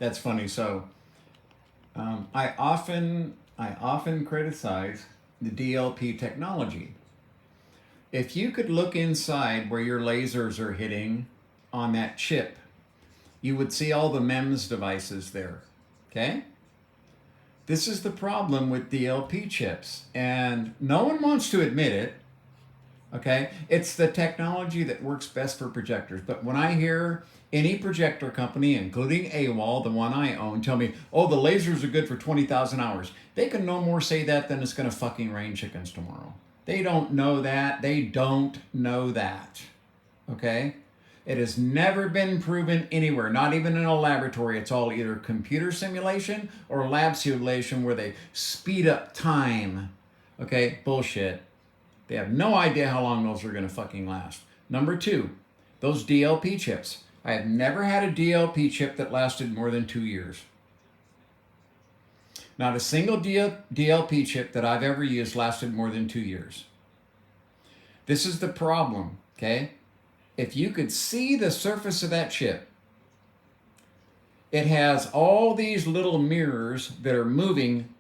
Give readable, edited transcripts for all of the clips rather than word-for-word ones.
That's funny. So I often criticize the DLP technology. If you could look inside where your lasers are hitting on that chip, you would see all the MEMS devices there. Okay? This is the problem with DLP chips, and no one wants to admit it. Okay? It's the technology that works best for projectors. But when I hear any projector company, including AWOL, the one I own, tell me, oh, the lasers are good for 20,000 hours, they can no more say that than it's going to fucking rain chickens tomorrow. They don't know that. They don't know that. Okay? It has never been proven anywhere, not even in a laboratory. It's all either computer simulation or lab simulation where they speed up time. Okay? Bullshit. They have no idea how long those are going to fucking last. Number two, those DLP chips. I have never had a DLP chip that lasted more than 2 years. Not a single DLP chip that I've ever used lasted more than 2 years. This is the problem, okay? If you could see the surface of that chip, it has all these little mirrors that are moving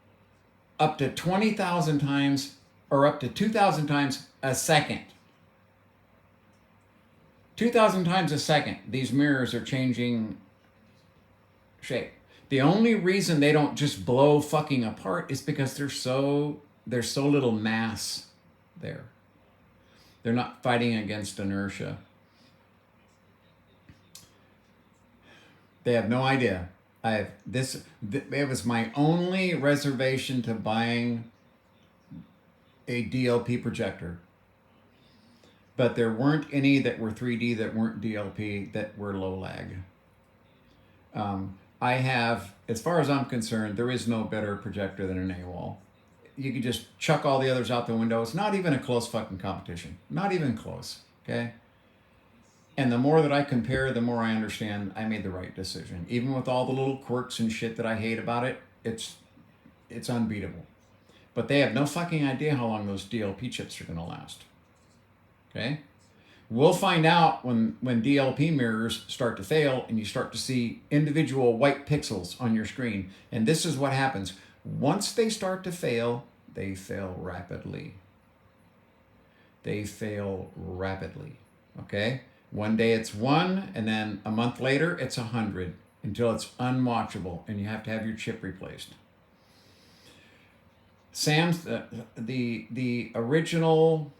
up to 20,000 times or up to 2,000 times a second. 2,000 times a second, these mirrors are changing shape. The only reason they don't just blow fucking apart is because there's so little mass there. They're not fighting against inertia. They have no idea. It was my only reservation to buying a DLP projector. But there weren't any that were 3D that weren't DLP that were low lag. I have, as far as I'm concerned, there is no better projector than an AWOL. You could just chuck all the others out the window. It's not even a close fucking competition. Not even close, okay? And the more that I compare, the more I understand I made the right decision. Even with all the little quirks and shit that I hate about it, it's unbeatable. But they have no fucking idea how long those DLP chips are going to last. Okay? We'll find out when DLP mirrors start to fail and you start to see individual white pixels on your screen. And this is what happens. Once they start to fail, they fail rapidly. They fail rapidly. Okay? One day it's 1, and then a month later it's 100, until it's unwatchable and you have to have your chip replaced. The original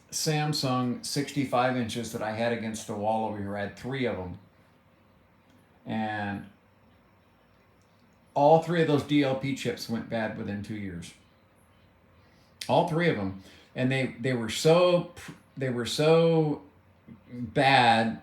Samsung 65 inches that I had against the wall over here, I had 3 of them. And all 3 of those DLP chips went bad within 2 years. All 3 of them. And they were so bad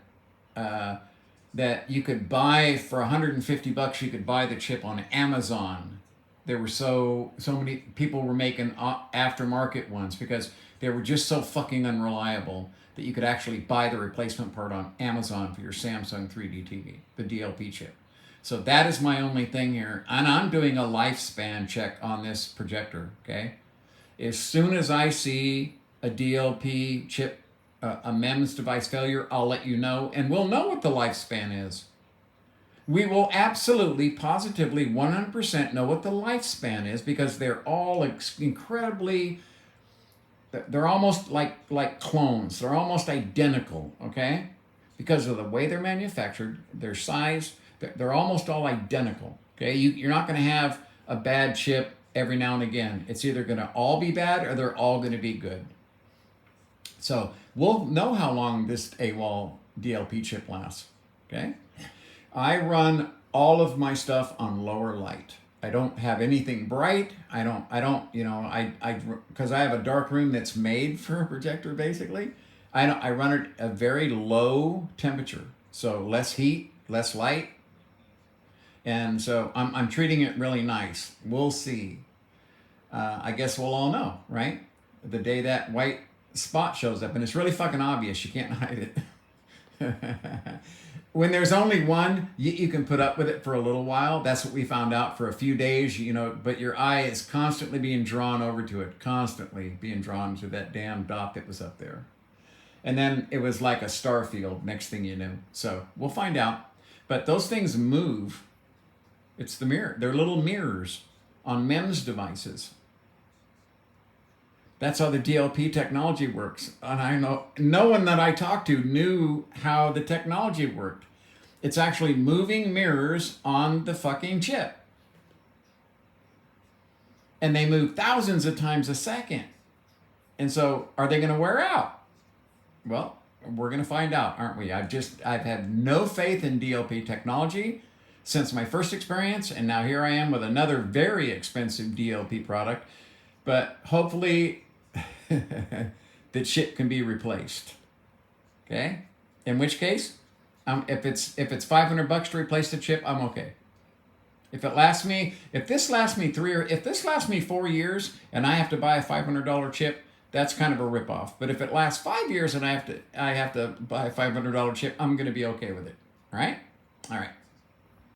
that you could buy for $150, you could buy the chip on Amazon. There were so many people were making aftermarket ones because they were just so fucking unreliable that you could actually buy the replacement part on Amazon for your Samsung 3D TV, the DLP chip. So that is my only thing here. And I'm doing a lifespan check on this projector, okay? As soon as I see a DLP chip, a MEMS device failure, I'll let you know, and we'll know what the lifespan is. We will absolutely, positively, 100% know what the lifespan is because they're all incredibly, they're almost like clones. They're almost identical, okay? Because of the way they're manufactured, their size, they're almost all identical, okay? You're not going to have a bad chip every now and again. It's either going to all be bad or they're all going to be good. So we'll know how long this AWOL DLP chip lasts, okay? I run all of my stuff on lower light. I don't have anything bright. I don't, because I have a dark room that's made for a projector basically. I run it at a very low temperature. So less heat, less light. And so I'm treating it really nice. We'll see. I guess we'll all know, right? The day that white spot shows up, and it's really fucking obvious. You can't hide it. When there's only one, you can put up with it for a little while. That's what we found out for a few days, but your eye is constantly being drawn over to it, constantly being drawn to that damn dot that was up there. And then it was like a star field next thing you knew. So we'll find out. But those things move. It's the mirror. They're little mirrors on MEMS devices. That's how the DLP technology works. And I know no one that I talked to knew how the technology worked. It's actually moving mirrors on the fucking chip. And they move thousands of times a second. And so are they going to wear out? Well, we're going to find out, aren't we? I've had no faith in DLP technology since my first experience, and now here I am with another very expensive DLP product. But hopefully the chip can be replaced. Okay? In which case, if it's $500 to replace the chip, I'm okay. If this lasts me 4 years and I have to buy a $500 chip, that's kind of a ripoff. But if it lasts 5 years and I have to buy a $500 chip, I'm going to be okay with it. All right?